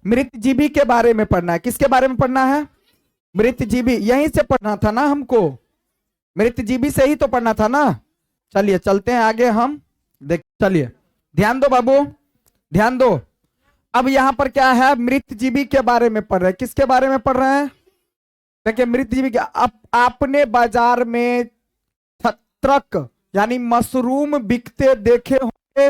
मृतजीवी के बारे में पढ़ना है। किसके बारे में पढ़ना है? मृतजीवी। यहीं से पढ़ना था ना हमको, मृतजीवी से ही तो पढ़ना था ना। चलिए चलते हैं आगे हम देख। चलिए ध्यान दो बाबू, ध्यान दो। अब यहां पर क्या है? मृतजीवी के बारे में पढ़ रहे हैं। किसके बारे में पढ़ रहे हैं? देखिए मृतजीवी के, आपने बाजार में छत्रक यानी मशरूम बिकते देखे होंगे,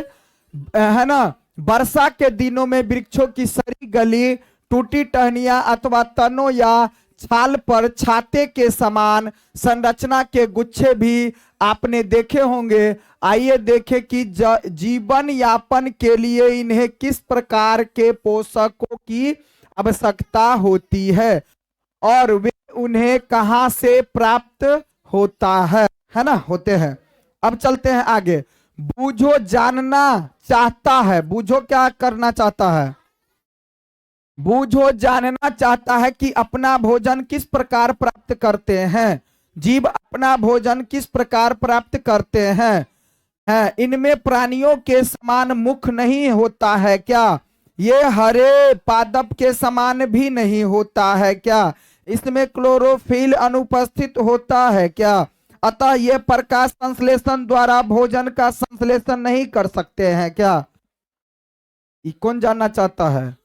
है ना। वर्षा के दिनों में वृक्षों की सड़ी गली, टूटी टहनियां अथवा तनों या छाल पर छाते के समान संरचना के गुच्छे भी आपने देखे होंगे। आइए देखें कि जीवन यापन के लिए इन्हें किस प्रकार के पोषकों की आवश्यकता होती है और वे उन्हें कहां से प्राप्त होता है ना, होते हैं। अब चलते हैं आगे। बूझो जानना चाहता है। बूझो क्या करना चाहता है? बूझो जानना चाहता है कि अपना भोजन किस प्रकार प्राप्त करते हैं। जीव अपना भोजन किस प्रकार प्राप्त करते हैं? इनमें प्राणियों के समान मुख नहीं होता है क्या? ये हरे पादप के समान भी नहीं होता है क्या? इसमें क्लोरोफिल अनुपस्थित होता है क्या? अतः ये प्रकाश संश्लेषण द्वारा भोजन का संश्लेषण नहीं कर सकते हैं क्या? ये कौन जानना चाहता है?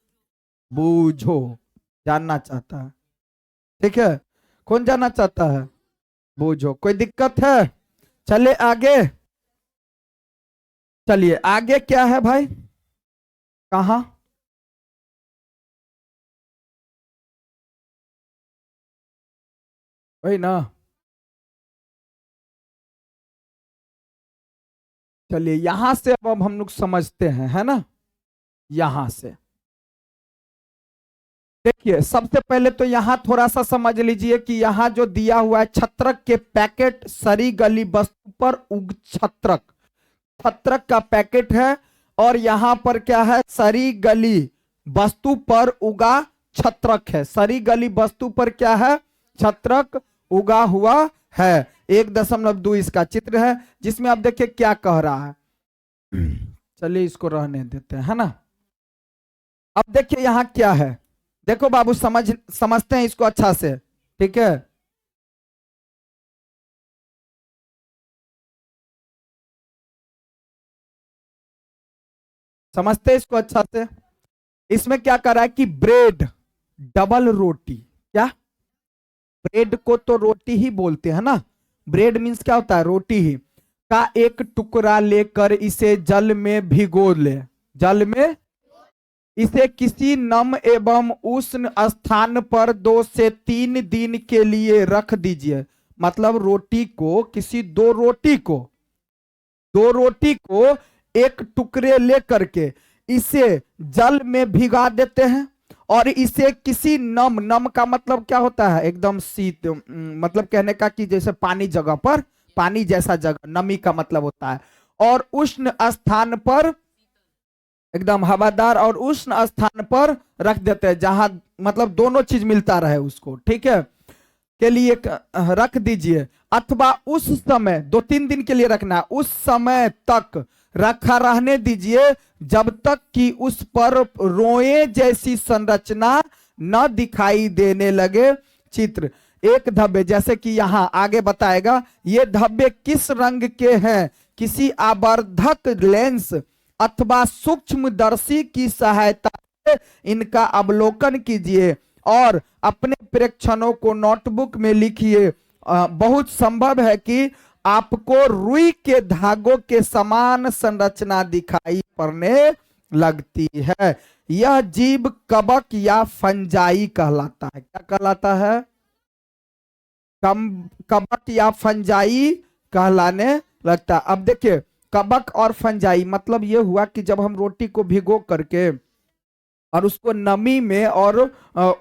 बूझो जानना चाहता है। ठीक है, कौन जानना चाहता है? बूझो। कोई दिक्कत है? चले आगे। चलिए आगे क्या है भाई? कहा? वही ना। चलिए यहां से अब हम लोग समझते हैं, है ना। यहां से देखिए सबसे पहले तो यहां थोड़ा सा समझ लीजिए कि यहां जो दिया हुआ है छत्रक के पैकेट सरी गली वस्तु पर उग छत्रक, छत्रक का पैकेट है और यहां पर क्या है? सरी गली वस्तु पर उगा छत्रक है। सरी गली वस्तु पर क्या है? छत्रक उगा हुआ है। 1.2 इसका चित्र है जिसमें आप देखिए क्या कह रहा है। चलिए इसको रहने देते हैं, है ना। अब देखिए यहां क्या है, देखो बाबू समझते हैं इसको अच्छा से। ठीक है, समझते हैं इसको अच्छा से। इसमें क्या कर रहा है कि ब्रेड डबल रोटी, क्या ब्रेड को तो रोटी ही बोलते हैं ना, ब्रेड मीन्स क्या होता है? रोटी ही, का एक टुकड़ा लेकर इसे जल में भिगो ले, जल में इसे किसी नम एवं उष्ण स्थान पर 2 से 3 दिन के लिए रख दीजिए। मतलब रोटी को दो रोटी को एक टुकड़े लेकर के इसे जल में भिगा देते हैं और इसे किसी नम का मतलब क्या होता है? एकदम शीत, मतलब कहने का कि जैसे पानी जगह पर, पानी जैसा जगह, नमी का मतलब होता है। और उष्ण स्थान पर, एकदम हवादार और उष्ण स्थान पर रख देते हैं जहां मतलब दोनों चीज मिलता रहे उसको। ठीक है, के लिए रख दीजिए। अथवा उस समय 2-3 दिन के लिए रखना है, उस समय तक रखा रहने दीजिए जब तक कि उस पर रोए जैसी संरचना न दिखाई देने लगे। चित्र एक धब्बे, जैसे कि यहां आगे बताएगा, ये धब्बे किस रंग के हैं? किसी आवर्धक लेंस अथवा सूक्ष्मदर्शी की सहायता से इनका अवलोकन कीजिए और अपने प्रेक्षणों को नोटबुक में लिखिए। बहुत संभव है कि आपको रुई के धागों के समान संरचना दिखाई पड़ने लगती है। यह जीव कवक या फंजाई कहलाता है। क्या कहलाता है? कवक या फंजाई कहलाने लगता है। अब देखिए कवक और फंजाई मतलब ये हुआ कि जब हम रोटी को भिगो करके और उसको नमी में और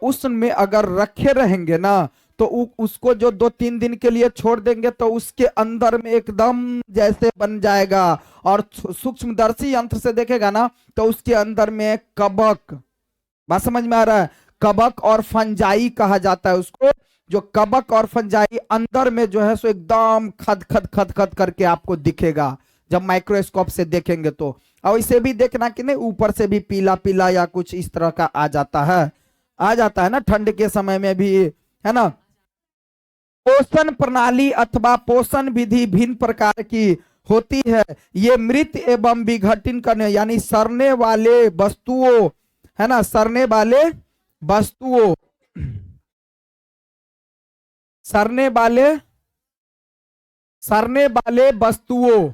उष्ण में अगर रखे रहेंगे ना, तो उसको जो 2-3 दिन के लिए छोड़ देंगे तो उसके अंदर में एकदम जैसे बन जाएगा। और सूक्ष्मदर्शी यंत्र से देखेगा ना तो उसके अंदर में कवक, बात समझ में आ रहा है? कवक और फंजाई कहा जाता है उसको। जो कवक और फंजाई अंदर में जो है सो एकदम खद खद खद खद करके आपको दिखेगा जब माइक्रोस्कोप से देखेंगे तो। और इसे भी देखना कि नहीं ऊपर से भी पीला पीला या कुछ इस तरह का आ जाता है ना ठंड के समय में भी, है ना। पोषण प्रणाली अथवा पोषण विधि भिन्न प्रकार की होती है। ये मृत एवं विघटन करने यानी सड़ने वाले वस्तुओं, है ना, सड़ने वाले वस्तुओं, सड़ने वाले सड़ने वाले वस्तुओं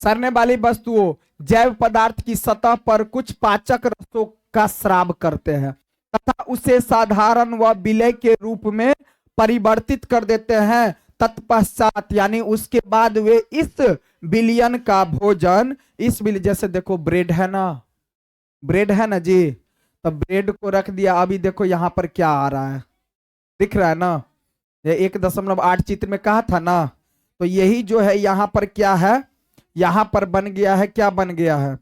सड़ने वाली वस्तुओं जैव पदार्थ की सतह पर कुछ पाचक रसों का स्राव करते हैं तथा उसे साधारण व विलय के रूप में परिवर्तित कर देते हैं। तत्पश्चात यानी उसके बाद वे इस विलयन का भोजन, इस विलय जैसे देखो ब्रेड है ना जी, तो ब्रेड को रख दिया, अभी देखो यहाँ पर क्या आ रहा है, दिख रहा है ना, ये 1.8 चित्र में कहा था ना, तो यही जो है यहाँ पर क्या है, यहां पर बन गया है, क्या बन गया है,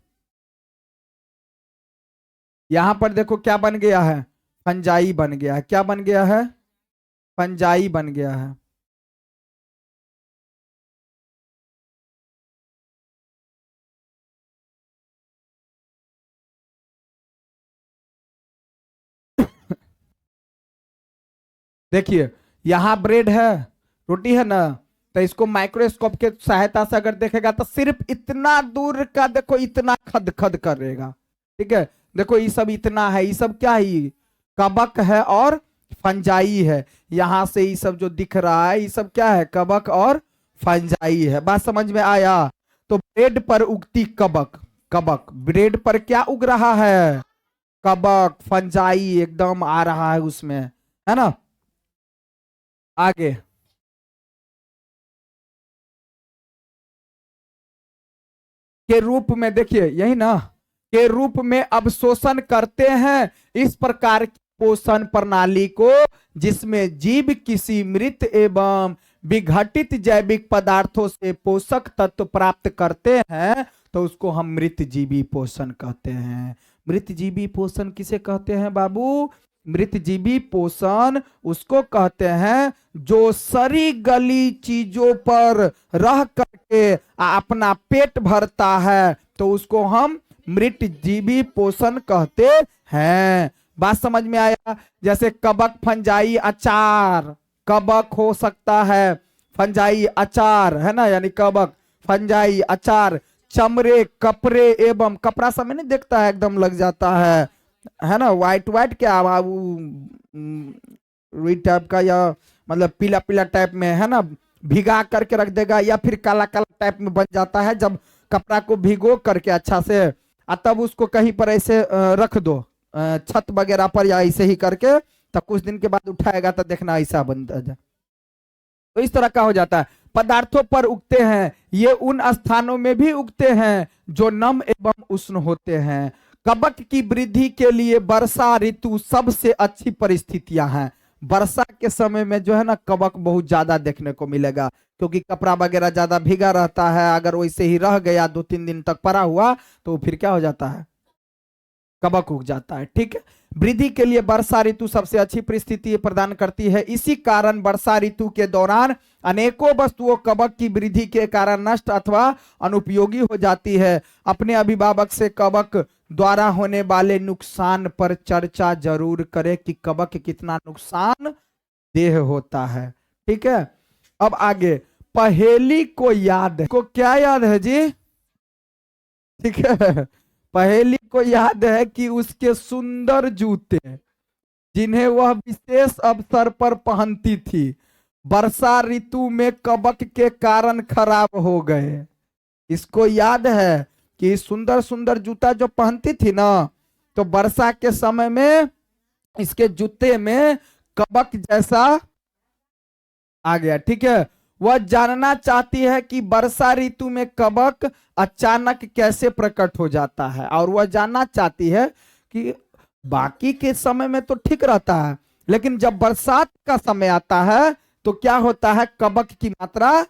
यहां पर देखो क्या बन गया है, फंजाई बन गया है। क्या बन गया है? फंजाई बन गया है। देखिए यहां ब्रेड है, रोटी है ना, तो इसको माइक्रोस्कोप के सहायता से अगर देखेगा तो सिर्फ इतना दूर का देखो इतना खद खद करेगा। ठीक है, देखो ये सब इतना है, ये सब क्या है, कवक है और फंजाई है। यहां से ये सब जो दिख रहा है ये सब क्या है, कवक और फंजाई है। बात समझ में आया? तो ब्रेड पर उगती कवक, कवक ब्रेड पर क्या उग रहा है, कवक फंजाई एकदम आ रहा है उसमें, है ना। आगे के रूप में देखिए, यही ना, के रूप में अवशोषण करते हैं। इस प्रकार की पोषण प्रणाली को जिसमें जीव किसी मृत एवं विघटित जैविक पदार्थों से पोषक तत्व प्राप्त करते हैं तो उसको हम मृतजीवी पोषण कहते हैं। मृतजीवी पोषण किसे कहते हैं बाबू? मृतजीवी पोषण उसको कहते हैं जो सड़ी गली चीजों पर रह करके अपना पेट भरता है, तो उसको हम मृतजीवी पोषण कहते हैं। बात समझ में आया? जैसे कवक फंजाई अचार, कवक हो सकता है, फंजाई अचार, है ना, यानी कवक फंजाई अचार, चमड़े कपड़े एवं कपड़ा समय नहीं देखता है एकदम लग जाता है ना, व्हाइट व्हाइट क्या बाबू, रुई टाइप का या मतलब पीला पीला टाइप में, है ना, भिगा करके रख देगा या फिर काला काला टाइप में बन जाता है जब कपड़ा को भिगो करके अच्छा से, तब उसको कहीं पर ऐसे रख दो छत वगैरह पर या ऐसे ही करके, तब कुछ दिन के बाद उठाएगा तो देखना ऐसा बन जाए, तो इस तरह का हो जाता है। पदार्थों पर उगते हैं, ये उन स्थानों में भी उगते हैं जो नम एवं उष्ण होते हैं। कवक की वृद्धि के लिए वर्षा ऋतु सबसे अच्छी परिस्थितियां हैं। वर्षा के समय में जो है ना कवक बहुत ज्यादा देखने को मिलेगा, क्योंकि कपड़ा वगैरह ज्यादा भीगा रहता है, अगर वैसे ही रह गया 2-3 दिन तक पड़ा हुआ तो फिर क्या हो जाता है, कवक उग जाता है। ठीक है, वृद्धि के लिए वर्षा ऋतु सबसे अच्छी परिस्थिति प्रदान करती है। इसी कारण वर्षा ऋतु के दौरान अनेकों वस्तुओं कवक की वृद्धि के कारण नष्ट अथवा अनुपयोगी हो जाती है। अपने अभिभावक से कवक द्वारा होने वाले नुकसान पर चर्चा जरूर करें कि कवक कितना नुकसान देह होता है। ठीक है, अब आगे पहेली को याद है, को क्या याद है जी? ठीक है, पहेली को याद है कि उसके सुंदर जूते जिन्हें वह विशेष अवसर पर पहनती थी वर्षा ऋतु में कवक के कारण खराब हो गए। इसको याद है कि सुंदर सुंदर जूता जो पहनती थी ना, तो वर्षा के समय में इसके जूते में कवक जैसा आ गया। ठीक है, वह जानना चाहती है कि वर्षा ऋतु में कवक अचानक कैसे प्रकट हो जाता है, और वह जानना चाहती है कि बाकी के समय में तो ठीक रहता है लेकिन जब बरसात का समय आता है तो क्या होता है, कवक की मात्रा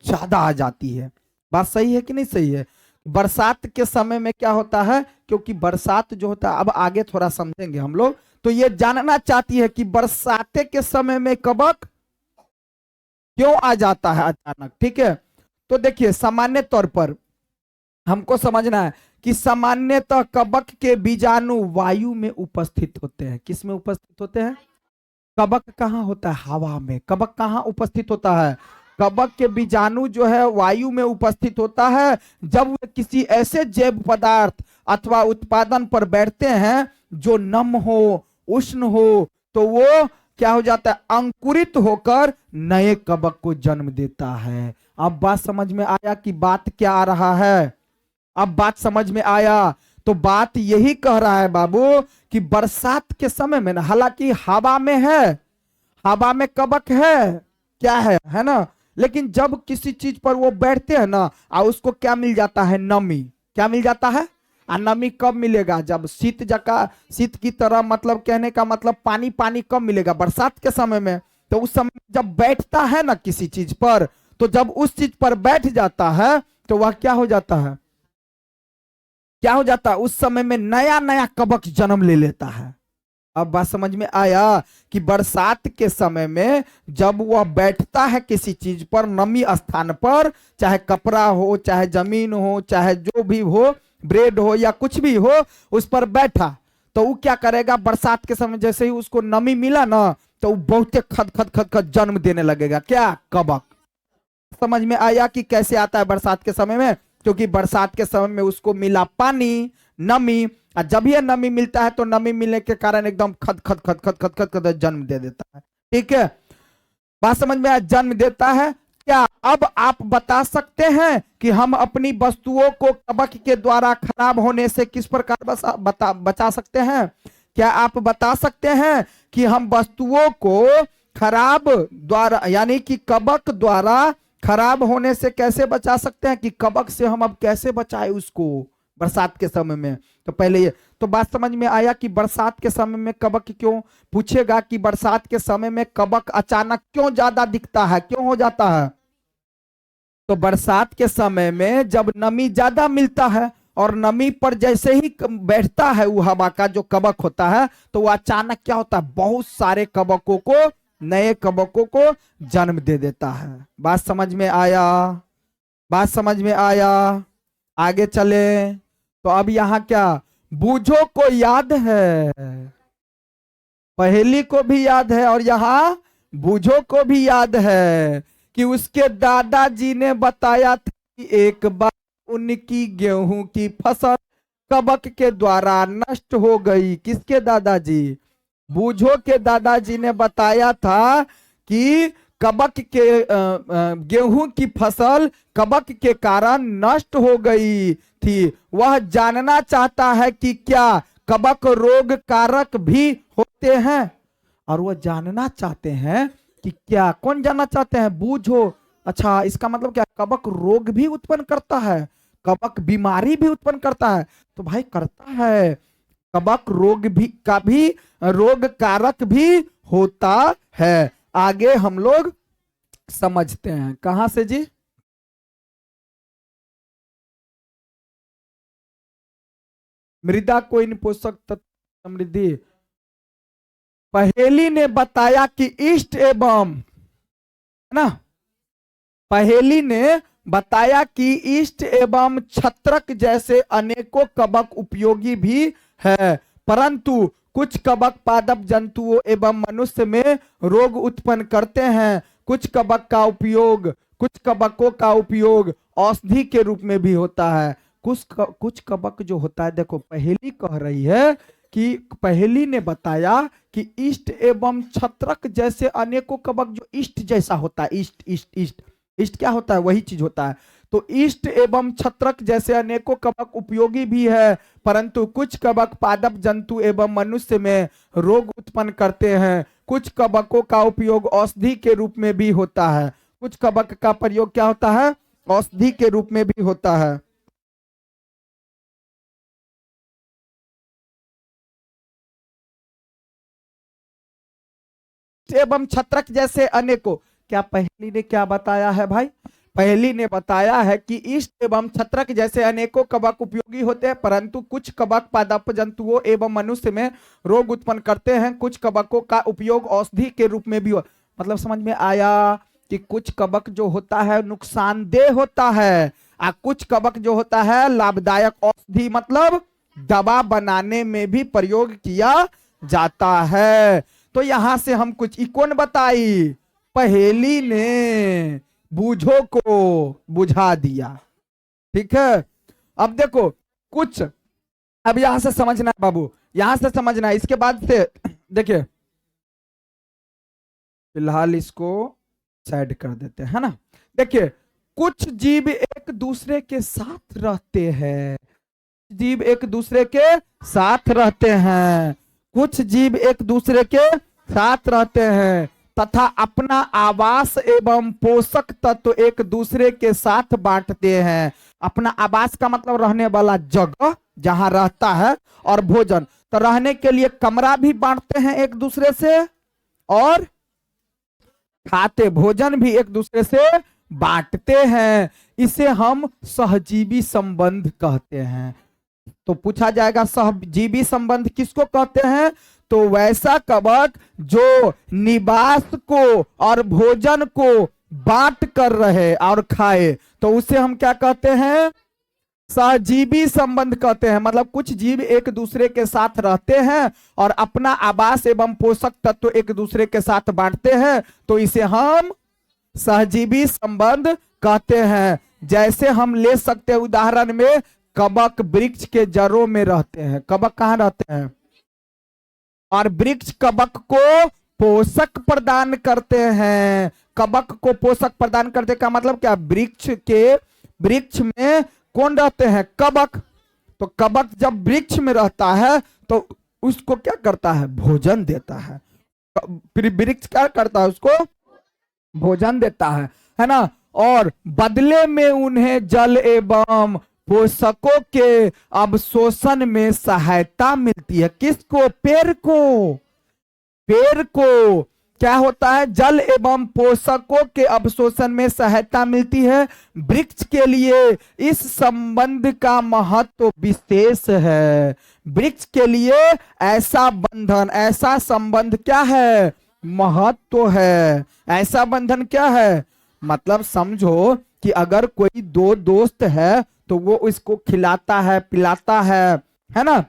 ज्यादा आ जाती है। बात सही है कि नहीं सही है? बरसात के समय में क्या होता है, क्योंकि बरसात जो होता है अब आगे थोड़ा समझेंगे हम लोग, तो ये जानना चाहती है कि बरसाते के समय में कवक क्यों आ जाता है अचानक। ठीक है, तो देखिए सामान्य तौर पर हमको समझना है कि सामान्यतः कवक के बीजाणु वायु में उपस्थित होते हैं। किस में उपस्थित होते हैं? कवक कहाँ होता है? हवा में। कवक कहाँ उपस्थित होता है? कवक के बीजाणु जो है वायु में उपस्थित होता है। जब वे किसी ऐसे जैव पदार्थ अथवा उत्पादन पर बैठते हैं जो नम हो, उष्ण हो, तो वो क्या हो जाता है? अंकुरित होकर नए कवक को जन्म देता है। अब बात समझ में आया कि बात क्या आ रहा है? अब बात समझ में आया। तो बात यही कह रहा है बाबू कि बरसात के समय में ना, हालांकि हवा में है, हवा में कवक है, क्या है ना, लेकिन जब किसी चीज पर वो बैठते हैं ना, और उसको क्या मिल जाता है? नमी। क्या मिल जाता है? नमी कब मिलेगा? जब शीत की तरह, मतलब कहने का मतलब पानी पानी कब मिलेगा? बरसात के समय में। तो उस समय जब बैठता है ना किसी चीज पर, तो जब उस चीज पर बैठ जाता है तो वह क्या हो जाता है? क्या हो जाता है? उस समय में नया नया कवक जन्म ले लेता है। अब बात समझ में आया कि बरसात के समय में जब वह बैठता है किसी चीज पर, नमी स्थान पर, चाहे कपड़ा हो, चाहे जमीन हो, चाहे जो भी हो, ब्रेड हो या कुछ भी हो, उस पर बैठा, तो वो क्या करेगा? बरसात के समय जैसे ही उसको नमी मिला ना, तो वो बहुत खद खद खद खद जन्म देने लगेगा। क्या? कवक। समझ में आया कि कैसे आता है बरसात के समय में? क्योंकि बरसात के समय में उसको मिला पानी, नमी, और जब यह नमी मिलता है तो नमी मिलने के कारण एकदम खद खद खद खद खद खद खद जन्म दे देता है। ठीक है, बात समझ में आया? जन्म देता है। क्या अब आप बता सकते हैं कि हम अपनी वस्तुओं को कवक के द्वारा खराब होने से किस प्रकार बचा सकते हैं? क्या आप बता सकते हैं कि हम वस्तुओं को खराब द्वारा, यानी कि कवक द्वारा खराब होने से कैसे बचा सकते हैं? कि कवक से हम अब कैसे बचाए उसको बरसात के समय में? तो पहले ये तो बात समझ में आया कि बरसात के समय में कवक क्यों, पूछेगा कि बरसात के समय में कवक अचानक क्यों ज्यादा दिखता है, क्यों हो जाता है? तो बरसात के समय में जब नमी ज्यादा मिलता है और नमी पर जैसे ही बैठता है वो हवा का जो कवक होता है, तो वो अचानक क्या होता है? बहुत सारे कवकों को, नए कवकों को जन्म दे देता है। बात समझ में आया? बात समझ में आया? आगे चले तो अब यहां क्या, बूझो को याद है, पहेली को भी याद है, और यहां बूझो को भी याद है कि उसके दादाजी ने बताया था कि एक बार उनकी गेहूं की फसल कवक के द्वारा नष्ट हो गई। किसके दादाजी? बूझो के दादाजी ने बताया था कि कवक के गेहूं की फसल कवक के कारण नष्ट हो गई थी। वह जानना चाहता है कि क्या कवक रोग कारक भी होते हैं? और वह जानना चाहते हैं कि क्या, कौन जानना चाहते हैं? बूझो। अच्छा, इसका मतलब क्या? कवक रोग भी उत्पन्न करता है, कवक बीमारी भी उत्पन्न करता है? तो भाई करता है, कवक रोग भी का भी रोग कारक भी होता है। आगे हम लोग समझते हैं। कहां से जी? मृदा कोइन पोषक तत्व समृद्धि। पहेली ने बताया कि इष्ट एवं, है ना, पहेली ने बताया कि इष्ट एवं छत्रक जैसे अनेकों कवक उपयोगी भी है, परंतु कुछ कवक पादप जंतुओं एवं मनुष्य में रोग उत्पन्न करते हैं। कुछ कवकों का उपयोग औषधि के रूप में भी होता है। कुछ कवक जो होता है, देखो पहेली कह रही है कि पहेली ने बताया कि इष्ट एवं छत्रक जैसे अनेकों कवक, जो इष्ट जैसा होता है, इष्ट इष्ट इष्ट इष्ट क्या होता है? वही चीज होता है। तो इष्ट एवं छत्रक जैसे अनेकों कवक उपयोगी भी है, परंतु कुछ कवक पादप जंतु एवं मनुष्य में रोग उत्पन्न करते हैं। कुछ कवकों का उपयोग औषधि के रूप में भी होता है। कुछ कवक का प्रयोग क्या होता है? औषधि के रूप में भी होता है। एवं छत्रक जैसे अनेकों, क्या पहेली ने क्या बताया है भाई? पहेली ने बताया है कि इष्ट एवं छत्रक जैसे अनेकों कवक उपयोगी होते हैं, परंतु कुछ कवक पादप जंतुओं एवं मनुष्य में रोग उत्पन्न करते हैं। कुछ कवकों का उपयोग औषधि के रूप में भी हो। मतलब समझ में आया कि कुछ कवक जो होता है नुकसानदेह होता है और कुछ कवक जो होता है लाभदायक औषधि मतलब दवा बनाने में भी प्रयोग किया जाता है। तो यहां से हम कुछ कौन बताई, पहेली ने बूझो को बुझा दिया। ठीक है, अब देखो कुछ, अब यहां से समझना है बाबू, यहां से समझना है। इसके बाद से देखिए, फिलहाल इसको साइड कर देते हैं, है ना। देखिए, कुछ जीव एक दूसरे के साथ रहते हैं, जीव एक दूसरे के साथ रहते हैं, कुछ जीव एक दूसरे के साथ रहते हैं तथा अपना आवास एवं पोषक तत्व एक दूसरे के साथ बांटते हैं। अपना आवास का मतलब रहने वाला जगह जहां रहता है, और भोजन, तो रहने के लिए कमरा भी बांटते हैं एक दूसरे से, और खाते भोजन भी एक दूसरे से बांटते हैं। इसे हम सहजीवी संबंध कहते हैं। तो पूछा जाएगा सहजीवी संबंध किसको कहते हैं, तो वैसा कवक जो निवास को और भोजन को बांट कर रहे और खाए, तो उसे हम क्या कहते हैं, सहजीवी संबंध कहते हैं। मतलब कुछ जीव एक दूसरे के साथ रहते हैं और अपना आवास एवं पोषक तत्व एक दूसरे के साथ बांटते हैं, तो इसे हम सहजीवी संबंध कहते हैं। जैसे हम ले सकते हैं उदाहरण में, कवक वृक्ष के जड़ों में रहते हैं। कवक कहाँ रहते हैं, और वृक्ष कवक को पोषक प्रदान करते हैं। कवक को पोषक प्रदान करते का मतलब क्या, वृक्ष में कौन रहते हैं, कवक। तो कवक जब वृक्ष में रहता है तो उसको क्या करता है, भोजन देता है। फिर वृक्ष क्या करता है, उसको भोजन देता है ना। और बदले में उन्हें जल एवं पोषकों के अवशोषण में सहायता मिलती है। किसको, पेड़ को। पेड़ को क्या होता है, जल एवं पोषकों के अवशोषण में सहायता मिलती है। वृक्ष के लिए इस संबंध का महत्व विशेष है। वृक्ष के लिए ऐसा बंधन, ऐसा संबंध क्या है, महत्व है। ऐसा बंधन क्या है, मतलब समझो कि अगर कोई दो दोस्त है तो वो इसको खिलाता है, पिलाता है ना,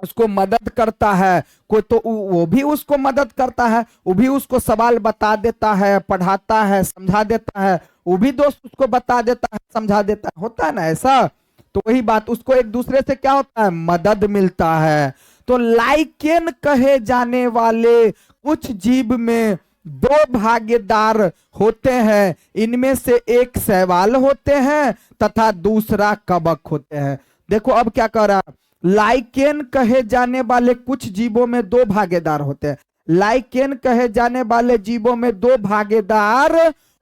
उसको मदद करता है। कोई तो वो भी उसको मदद करता है, वो भी उसको सवाल बता देता है, पढ़ाता है, समझा देता है। वो भी दोस्त उसको बता देता है, समझा देता है, होता है ना ऐसा। तो वही बात, उसको एक दूसरे से क्या होता है, मदद मिलता है। तो लाइकेन कहे जाने वाले कुछ जीव में दो भागीदार होते हैं। इनमें से एक शैवाल होते हैं तथा दूसरा कवक होते हैं। देखो अब क्या कह रहा है, लाइकेन कहे जाने वाले कुछ जीवों में दो भागीदार होते हैं। लाइकेन कहे जाने वाले जीवों में दो भागीदार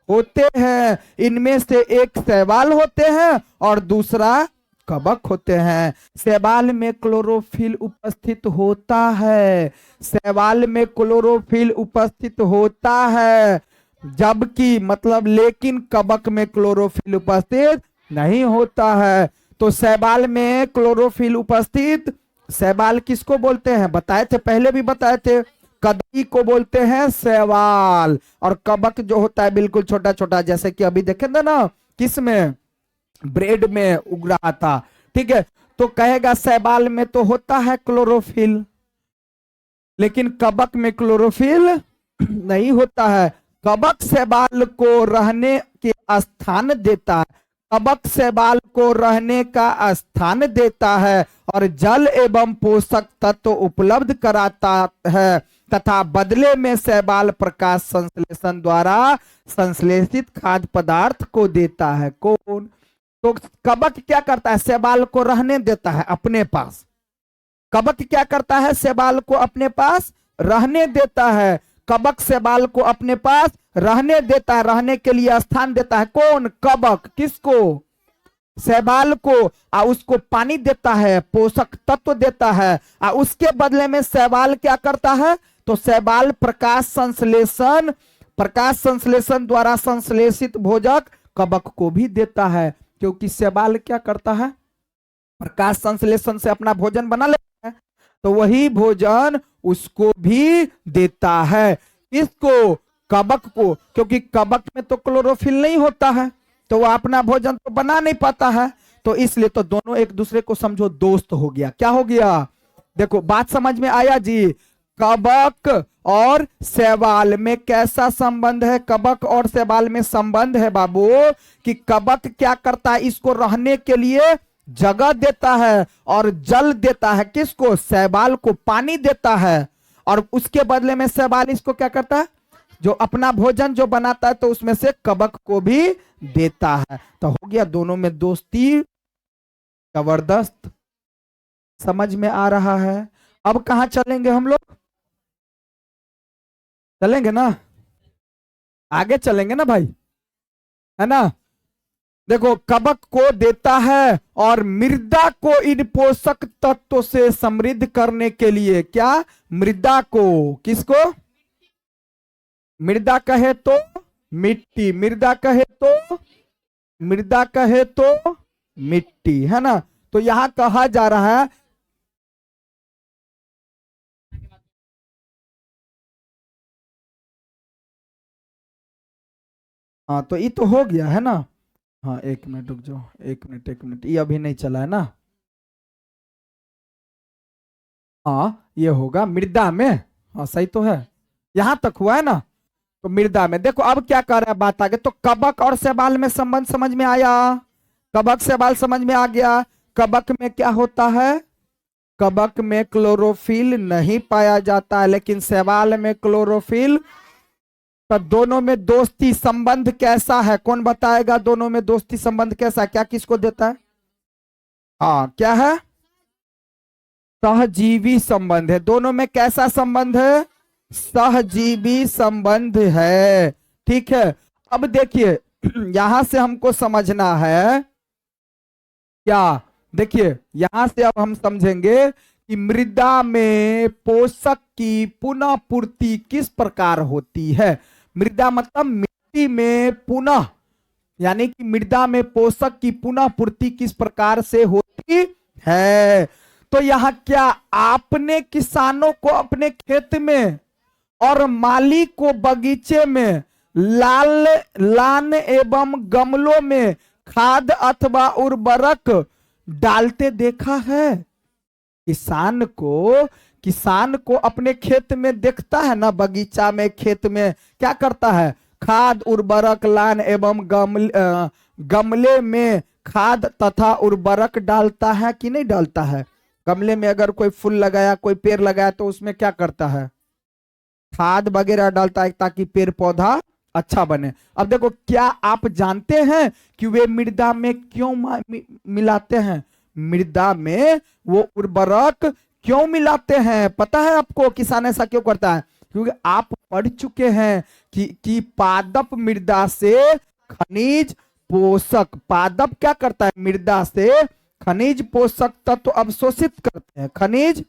होते हैं। इनमें से एक शैवाल होते हैं और दूसरा कवक होते हैं। शैवाल में क्लोरोफिल उपस्थित होता है। शैवाल में क्लोरोफिल उपस्थित होता है, जबकि मतलब लेकिन कवक में क्लोरोफिल उपस्थित नहीं होता है। तो शैवाल में क्लोरोफिल उपस्थित, शैवाल किसको बोलते हैं, बताए थे, पहले भी बताए थे, कदई को बोलते हैं शैवाल। और कवक जो होता है बिल्कुल छोटा छोटा, जैसे कि अभी देखे थे ना, किसमें, ब्रेड में उग रहा था। ठीक है, तो कहेगा शैवाल में तो होता है क्लोरोफिल, लेकिन कवक में क्लोरोफिल नहीं होता है। कवक शैवाल को रहने के स्थान देता है, कवक शैवाल को रहने का स्थान देता है और जल एवं पोषक तत्व उपलब्ध कराता है, तथा बदले में शैवाल प्रकाश संश्लेषण द्वारा संश्लेषित खाद्य पदार्थ को देता है। कौन, तो कवक क्या करता है, शैवाल को रहने देता है अपने पास। कवक क्या करता है, शैवाल को अपने पास रहने देता है। कवक शैवाल को अपने पास रहने देता है, रहने के लिए स्थान देता है। कौन, कवक, किसको, शैवाल को, और उसको पानी देता है, पोषक तत्व देता है। और उसके बदले में शैवाल क्या करता है, तो शैवाल प्रकाश संश्लेषण द्वारा संश्लेषित भोजक कवक को भी देता है। क्योंकि शैवाल क्या करता है, प्रकाश संश्लेषण से अपना भोजन बना लेता है, तो वही भोजन उसको भी देता है। इसको कवक को, क्योंकि कवक में तो क्लोरोफिल नहीं होता है, तो वह अपना भोजन तो बना नहीं पाता है, तो इसलिए तो दोनों एक दूसरे को समझो दोस्त हो गया। क्या हो गया? देखो बात समझ में आया जी। कवक और शैवाल में कैसा संबंध है? कवक और शैवाल में संबंध है बाबू कि कवक क्या करता है, इसको रहने के लिए जगह देता है और जल देता है। किसको? शैवाल को पानी देता है, और उसके बदले में शैवाल इसको क्या करता है, जो अपना भोजन जो बनाता है तो उसमें से कवक को भी देता है। तो हो गया दोनों में दोस्ती। जबरदस्त, समझ में आ रहा है। अब कहां चलेंगे हम लोग? चलेंगे ना, आगे चलेंगे ना भाई, है ना। देखो कवक को देता है और मृदा को इन पोषक तत्वों से समृद्ध करने के लिए, क्या? मृदा को, किसको? मृदा कहे तो मिट्टी, मृदा कहे तो, मृदा कहे तो मिट्टी, है ना। तो यहां कहा जा रहा है, हाँ तो ये तो हो गया है ना। हाँ एक मिनट रुक जाओ, एक मिनट, ये अभी नहीं चला है ना। हाँ ये होगा मृदा में, हाँ सही तो है, यहां तक हुआ है ना। तो मृदा में देखो अब क्या कर रहा है, बात आगे। तो कवक और शैवाल में संबंध समझ में आया, कवक शैवाल समझ में आ गया। कवक में क्या होता है? कवक में क्लोरोफिल नहीं पाया जाता है, लेकिन शैवाल में क्लोरोफिल। तो दोनों में दोस्ती संबंध कैसा है? कौन बताएगा दोनों में दोस्ती संबंध कैसा है? क्या किसको देता है? हाँ क्या है? सहजीवी संबंध है। दोनों में कैसा संबंध है? सहजीवी संबंध है। ठीक है, अब देखिए यहां से हमको समझना है क्या, देखिए यहां से अब हम समझेंगे कि मृदा में पोषक की पुनः पूर्ति किस प्रकार होती है। मृदा मतलब मिट्टी में पुनः, यानी कि मृदा में पोषक की पुनः पूर्ति किस प्रकार से होती है। तो यहाँ क्या आपने किसानों को अपने खेत में और माली को बगीचे में लान एवं गमलों में खाद अथवा उर्वरक डालते देखा है? किसान को अपने खेत में देखता है ना, बगीचा में, खेत में क्या करता है? खाद उर्वरक लान एवं गमले में खाद तथा उर्वरक डालता है कि नहीं डालता है? गमले में अगर कोई फूल लगाया, कोई पेड़ लगाया, तो उसमें क्या करता है? खाद वगैरह डालता है ताकि पेड़ पौधा अच्छा बने। अब देखो क्या आप जानते हैं कि वे मृदा में क्यों मिलाते हैं? मृदा में वो उर्वरक क्यों मिलाते हैं पता है आपको? किसान ऐसा क्यों करता है? क्योंकि आप पढ़ चुके हैं कि पादप मृदा से खनिज पोषक, पादप क्या करता है? मृदा से खनिज पोषक तत्व अवशोषित करते हैं, खनिज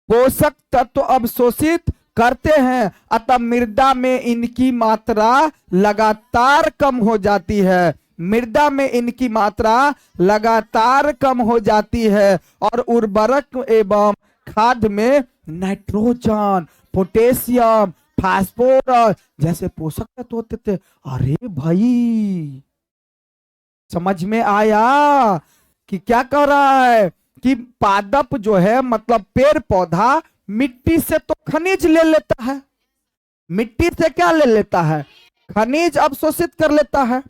पोषक तत्व अवशोषित करते हैं। अतः मृदा में इनकी मात्रा लगातार कम हो जाती है, मृदा में इनकी मात्रा लगातार कम हो जाती है, और उर्वरक एवं खाद में नाइट्रोजन, पोटेशियम, फास्फोरस जैसे पोषक तत्व होते थे। अरे भाई समझ में आया कि क्या कर रहा है कि पादप जो है मतलब पेड़ पौधा मिट्टी से तो खनिज ले लेता है, मिट्टी से क्या ले लेता है? खनिज अवशोषित कर लेता है,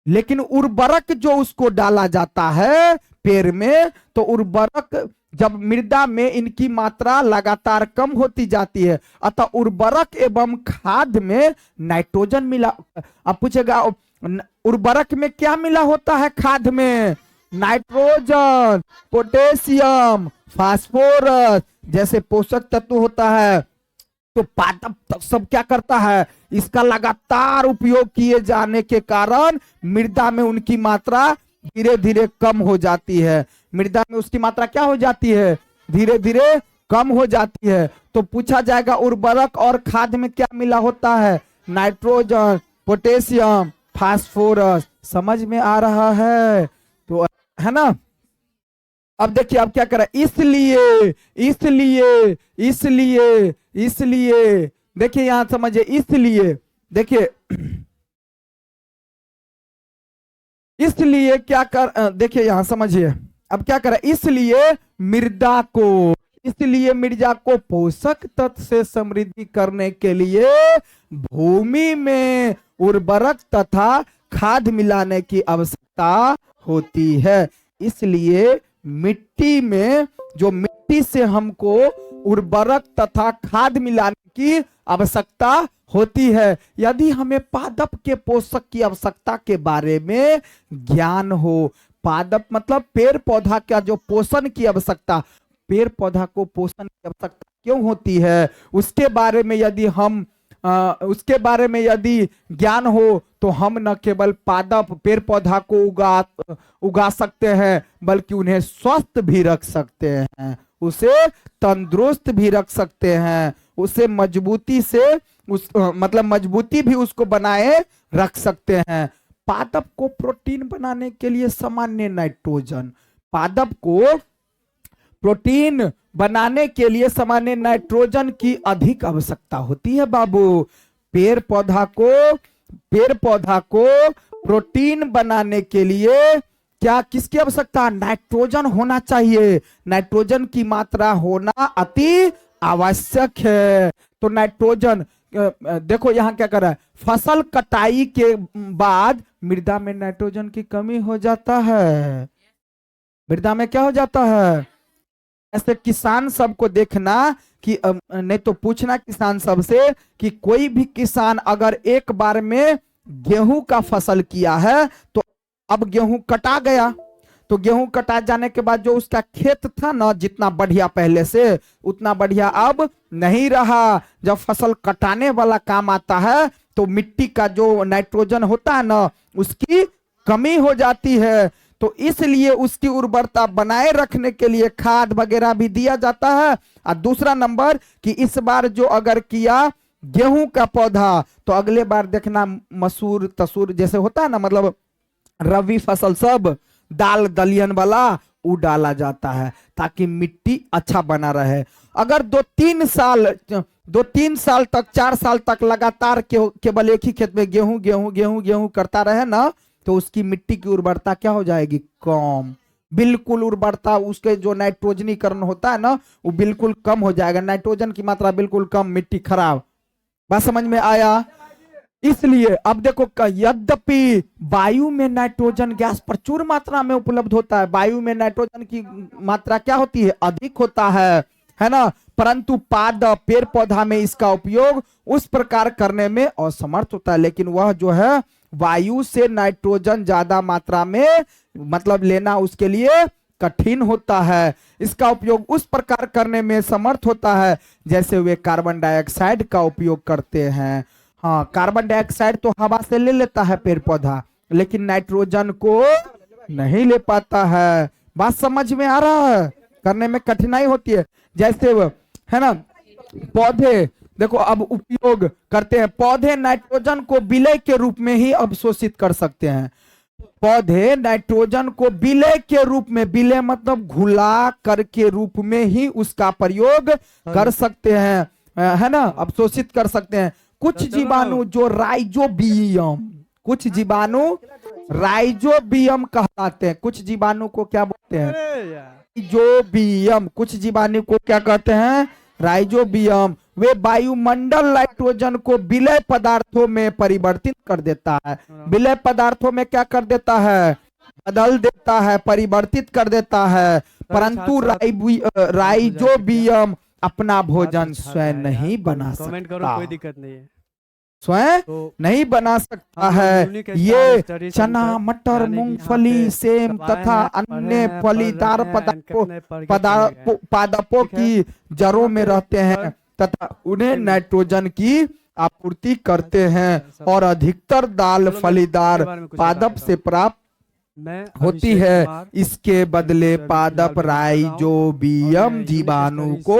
लेकिन उर्वरक जो उसको डाला जाता है पेड़ में, तो उर्वरक जब मृदा में इनकी मात्रा लगातार कम होती जाती है, अतः उर्वरक एवं खाद में नाइट्रोजन मिला। अब पूछेगा उर्वरक में क्या मिला होता है? खाद में नाइट्रोजन, पोटेशियम, फास्फोरस जैसे पोषक तत्व होता है। तो पादप सब क्या करता है? इसका लगातार उपयोग किए जाने के कारण मृदा में उनकी मात्रा धीरे धीरे कम हो जाती है, मृदा में उसकी मात्रा क्या हो जाती है? धीरे धीरे कम हो जाती है। तो पूछा जाएगा उर्वरक और खाद में क्या मिला होता है? Nitrogen, potassium, phosphorus. समझ में आ रहा है? तो है ना। अब देखिए अब क्या करा, इसलिए इसलिए इसलिए इसलिए देखिए यहां समझिए, इसलिए देखिए, इसलिए क्या कर, देखिए यहां समझिए, अब क्या करा, इसलिए मिर्जा को पोषक तत्व से समृद्धि करने के लिए भूमि में उर्वरक तथा खाद मिलाने की आवश्यकता होती है। इसलिए मिट्टी में, जो मिट्टी से हमको उर्वरक तथा खाद मिलाने की आवश्यकता होती है। यदि हमें पादप के पोषक की आवश्यकता के बारे में ज्ञान हो, पादप मतलब पेड़ पौधा का जो पोषण की आवश्यकता, पेड़ पौधा को पोषण की आवश्यकता क्यों होती है, उसके बारे में यदि हम उसके बारे में यदि ज्ञान हो तो हम न केवल पादप पेड़ पौधा को उगा सकते हैं, बल्कि उन्हें स्वस्थ भी रख सकते हैं, उसे तंदुरुस्त भी रख सकते हैं, उसे मजबूती से मतलब मजबूती भी उसको बनाए रख सकते हैं। पादप को प्रोटीन बनाने के लिए सामान्य नाइट्रोजन, पादप को प्रोटीन बनाने के लिए सामान्य नाइट्रोजन की अधिक आवश्यकता होती है बाबू। पेड़ पौधा को प्रोटीन बनाने के लिए क्या, किसकी आवश्यकता, नाइट्रोजन होना चाहिए। नाइट्रोजन की मात्रा होना अति आवश्यक है। तो नाइट्रोजन, देखो यहां क्या कर रहा है, फसल कटाई के बाद मृदा में नाइट्रोजन की कमी हो जाता है, मृदा में क्या हो जाता है। ऐसे किसान सबको देखना कि नहीं तो पूछना किसान सब से कि कोई भी किसान अगर एक बार में गेहूं का फसल किया है तो अब गेहूं कटा गया, तो गेहूं कटा जाने के बाद जो उसका खेत था ना, जितना बढ़िया पहले से उतना बढ़िया अब नहीं रहा। जब फसल कटाने वाला काम आता है तो मिट्टी का जो नाइट्रोजन होता है ना, उसकी कमी हो जाती है। तो इसलिए उसकी उर्वरता बनाए रखने के लिए खाद वगैरह भी दिया जाता है। और दूसरा नंबर कि इस बार जो अगर किया गेहूं का पौधा, तो अगले बार देखना मसूर तसूर जैसे होता है ना, मतलब रबी फसल सब दाल दलियन वाला वो डाला जाता है ताकि मिट्टी अच्छा बना रहे। अगर 2-3 साल तक 4 साल तक लगातार केवल एक ही खेत में गेहूं करता रहे ना, तो उसकी मिट्टी की उर्वरता क्या हो जाएगी, कम, बिल्कुल उर्वरता, उसके जो नाइट्रोजनीकरण होता है ना वो बिल्कुल कम हो जाएगा, नाइट्रोजन की मात्रा बिल्कुल कम, मिट्टी खराब। बात समझ में आया। इसलिए अब देखो, यद्यपि वायु में नाइट्रोजन गैस प्रचुर मात्रा में उपलब्ध होता है, वायु में नाइट्रोजन की मात्रा क्या होती है, अधिक होता है ना, परंतु पादप पेड़ पौधा में इसका उपयोग उस प्रकार करने में असमर्थ होता है। लेकिन वह जो है वायु से नाइट्रोजन ज्यादा मात्रा में मतलब लेना उसके लिए कठिन होता है, इसका उपयोग उस प्रकार करने में समर्थ होता है जैसे वे कार्बन डाइऑक्साइड का उपयोग करते हैं। हाँ, कार्बन डाइऑक्साइड तो हवा से ले लेता है पेड़ पौधा, लेकिन नाइट्रोजन को नहीं ले पाता है। बात समझ में आ रहा है, करने में कठिनाई होती है। जैसे है ना, पौधे देखो अब उपयोग करते हैं, पौधे नाइट्रोजन को विलय के रूप में ही अवशोषित कर सकते हैं। पौधे नाइट्रोजन को विलय के रूप में, विलय मतलब घुला कर के रूप में ही उसका प्रयोग कर सकते हैं, है ना, अवशोषित कर सकते हैं। कुछ जीवाणु जो राइजोबियम कहलाते हैं, कुछ जीवाणु को क्या बोलते हैं, राइजोबियम, कुछ जीवाणु को क्या कहते हैं, राइजोबियम। वे वायुमंडल नाइट्रोजन को विलय पदार्थों में परिवर्तित कर देता है, विलय पदार्थों में क्या कर देता है, बदल देता है, परिवर्तित कर देता है। परंतु राइजोबियम अपना भोजन स्वयं नहीं बना सकता, कोई दिक्कत नहीं है, स्वयं नहीं बना सकता है। ये चना मटर मूंगफली सेम तथा अन्य फलीदार पादपों की जड़ों में रहते हैं तथा उन्हें नाइट्रोजन की आपूर्ति करते हैं और अधिकतर दाल फलीदार पादप से प्राप्त होती है। इसके बदले पादप राइजोबियम जीवाणु को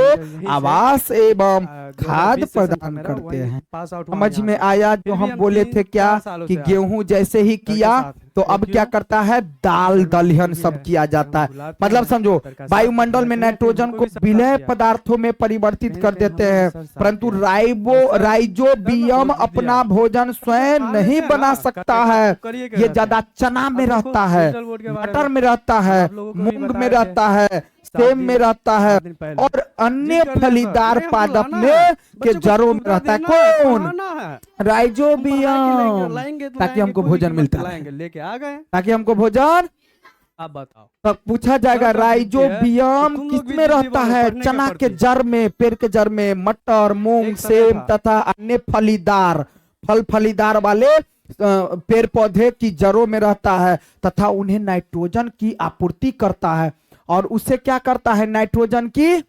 आवास एवं खाद प्रदान करते हैं। समझ में आया जो हम बोले थे क्या कि गेहूं जैसे ही किया तो अब क्या करता है, दाल दलहन सब किया जाता है। मतलब समझो वायुमंडल में नाइट्रोजन को विलय पदार्थों में परिवर्तित कर देते हैं, परंतु राइजोबियम अपना भोजन स्वयं नहीं बना सकता है। ये ज्यादा चना में रहता है, मटर में रहता है, मूंग में रहता है, सेम में रहता है और अन्य फलीदार पादप में के जड़ों में रहता है। कौन? राइजोबियम, ताकि हमको भोजन मिलता है, लेके आ गए ताकि हमको भोजन। अब बताओ, तब पूछा जाएगा राइजोबियम किसमें रहता है? चना के जड़ में, पेड़ के जड़ में, मटर, मूंग, सेम तथा अन्य फलीदार वाले पेड़ पौधे की जड़ों में रहता है तथा उन्हें नाइट्रोजन की आपूर्ति करता है। और उसे क्या करता है? नाइट्रोजन की,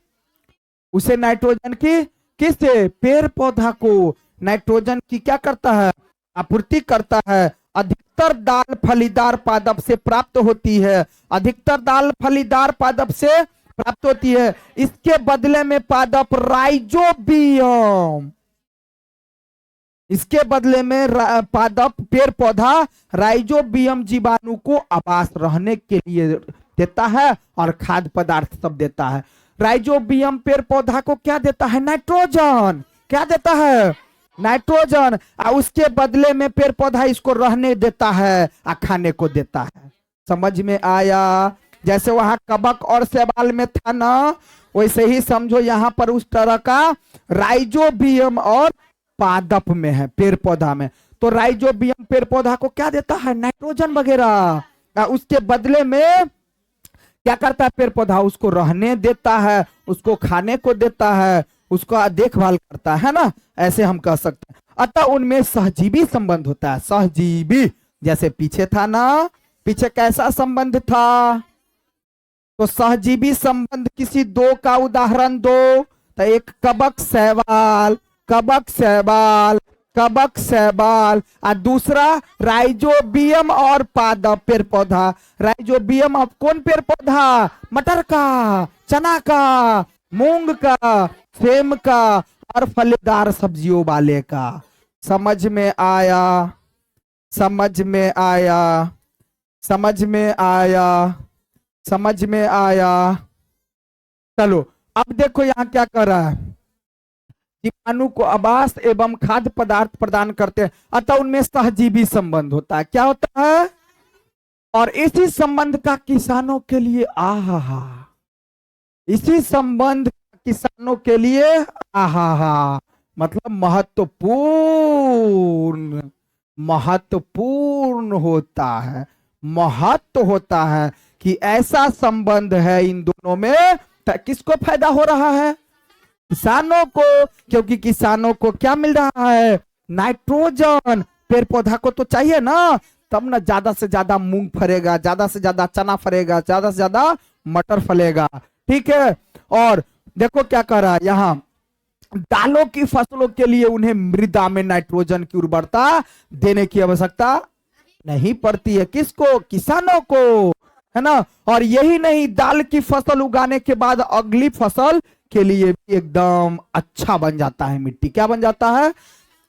उसे नाइट्रोजन की किससे? पेड़ पौधा को नाइट्रोजन की क्या करता है? आपूर्ति करता है। अधिकतर दाल फलीदार पादप से प्राप्त होती है, अधिकतर दाल फलीदार पादप से प्राप्त होती है। इसके बदले में पादप राइजोबियम, इसके बदले में पादप पेड़ पौधा राइजोबियम जीवाणु को आवास रहने के लिए देता है और खाद्य पदार्थ सब देता है। राइजोबियम पेड़ पौधा को क्या देता है? नाइट्रोजन। क्या देता है? नाइट्रोजन। और उसके बदले में पेड़ पौधा इसको रहने देता है और खाने को देता है। समझ में आया? जैसे वहां कबक और शैवाल में था ना, वैसे ही समझो यहाँ पर उस तरह का राइजोबियम और पादप में है, पेड़ पौधा में। तो राइजोबियम पेड़ पौधा को क्या देता है? नाइट्रोजन वगैरह। उसके बदले में क्या करता है पेड़ पौधा? उसको रहने देता है, उसको खाने को देता है, उसका देखभाल करता है ना, ऐसे हम कह सकते हैं। अतः उनमें सहजीवी संबंध होता है। सहजीवी, जैसे पीछे था ना, पीछे कैसा संबंध था? तो सहजीवी संबंध किसी दो का उदाहरण दो। तो एक कबक शैवाल, कबक शैवाल, कबक शैवाल, और दूसरा राइजोबियम और पादप पेड़ पौधा। राइजोबियम अब कौन पेड़ पौधा? मटर का, चना का, मूंग का, सेम का और फलीदार सब्जियों वाले का। समझ में आया? समझ में आया? समझ में आया? समझ में आया? चलो अब देखो यहां क्या कर रहा है। जीवाणु को आवास एवं खाद्य पदार्थ प्रदान करते हैं, अतः उनमें सहजीवी संबंध होता है। क्या होता है? और इसी संबंध का किसानों के लिए आहा, इसी संबंध किसानों के लिए आहा, मतलब महत्वपूर्ण, महत्वपूर्ण होता है, महत्व होता है कि ऐसा संबंध है इन दोनों में। किसको फायदा हो रहा है? किसानों को, क्योंकि किसानों को क्या मिल रहा है? नाइट्रोजन। पेड़ पौधा को तो चाहिए ना, तब ना ज्यादा से ज्यादा मूंग फरेगा, ज्यादा से ज्यादा चना फरेगा, ज्यादा से ज्यादा मटर फलेगा। ठीक है। और देखो क्या कह रहा है यहाँ, दालों की फसलों के लिए उन्हें मृदा में नाइट्रोजन की उर्वरता देने की आवश्यकता नहीं पड़ती है। किसको? किसानों को, है ना। और यही नहीं, दाल की फसल उगाने के बाद अगली फसल के लिए भी एकदम अच्छा बन जाता है मिट्टी। क्या बन जाता है?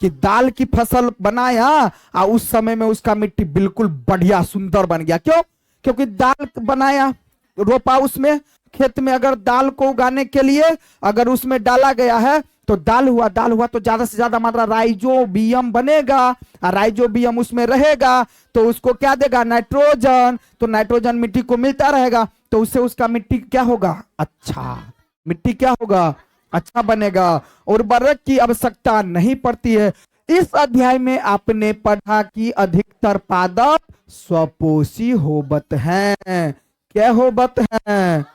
कि दाल की फसल बनाया और उस समय में उसका मिट्टी बिल्कुल बढ़िया सुंदर बन गया। क्यों? क्योंकि दाल बनाया, रोपा उसमें खेत में, अगर दाल को उगाने के लिए अगर उसमें डाला गया है तो दाल हुआ, दाल हुआ तो ज्यादा से ज्यादा मात्रा राइजोबियम बनेगा, और राइजोबियम उसमें रहेगा तो उसको क्या देगा? नाइट्रोजन। तो नाइट्रोजन मिट्टी को मिलता रहेगा तो उससे उसका मिट्टी क्या होगा? अच्छा, मिट्टी क्या होगा? अच्छा बनेगा। उर्वरक की आवश्यकता नहीं पड़ती है। इस अध्याय में आपने पढ़ा कि अधिकतर पादप स्वपोषी होवत हैं। क्या होवत हैं?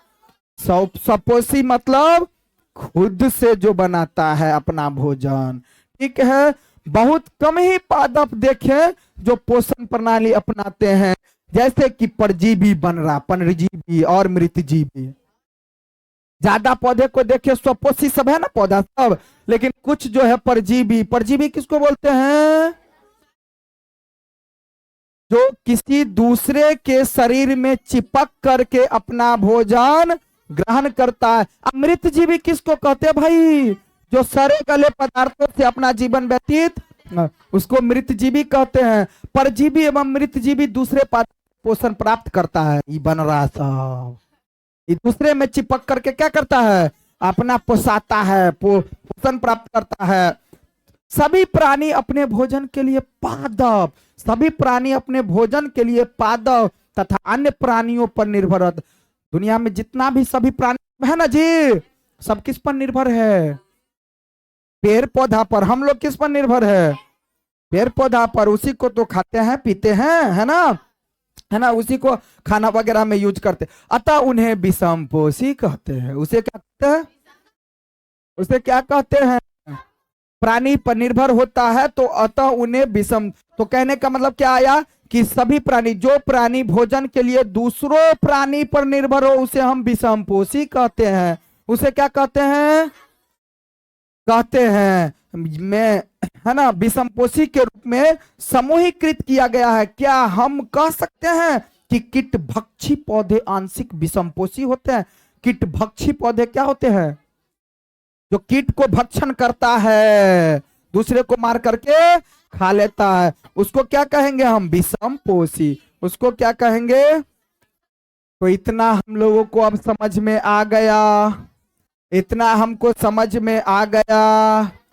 स्वपोषी मतलब खुद से जो बनाता है अपना भोजन। ठीक है। बहुत कम ही पादप देखें जो पोषण प्रणाली अपनाते हैं, जैसे कि परजीवी बन रहा, परजीवी और मृतजीवी। ज्यादा पौधे को देखिए स्वपोषी सब है ना पौधा सब, लेकिन कुछ जो है परजीवी। परजीवी किसको बोलते हैं? जो किसी दूसरे के शरीर में चिपक करके अपना भोजन ग्रहण करता है। अमृतजीवी किसको कहते हैं भाई? जो सड़े गले पदार्थों से अपना जीवन व्यतीत, उसको मृतजीवी कहते हैं। परजीवी एवं मृतजीवी दूसरे पोषण प्राप्त करता है। ये बन रहा साहब, ये दूसरे में चिपक करके क्या करता है, अपना पोसाता है, पोषण प्राप्त करता है। सभी प्राणी अपने भोजन के लिए पादप, सभी प्राणी अपने भोजन के लिए पादप तथा अन्य प्राणियों पर निर्भर। दुनिया में जितना भी सभी प्राणी है ना जी, सब किस पर निर्भर है, पेड़ पौधा पर। हम लोग किस पर निर्भर है, पेड़ पौधा पर। उसी को तो खाते हैं पीते हैं, है ना, उसी को खाना वगैरह में यूज करते। अतः उन्हें विषमपोषी कहते हैं। उसे क्या कहते हैं, उसे क्या कहते हैं, प्राणी पर निर्भर होता है तो अतः उन्हें विषम। तो कहने का मतलब क्या आया कि सभी प्राणी, जो प्राणी भोजन के लिए दूसरों प्राणी पर निर्भर हो उसे हम विषमपोषी कहते हैं। उसे क्या कहते हैं, कहते हैं मैं, है ना, विषमपोषी के रूप में समूहीकृत किया गया है। क्या हम कह सकते हैं कि कीट भक्षी पौधे आंशिक विषमपोषी होते हैं? कीट भक्षी पौधे क्या होते हैं, जो कीट को भक्षण करता है, दूसरे को मार करके खा लेता है, उसको क्या कहेंगे हम, विषमपोषी। उसको क्या कहेंगे। तो इतना हम लोगों को अब समझ में आ गया, इतना हमको समझ में आ गया।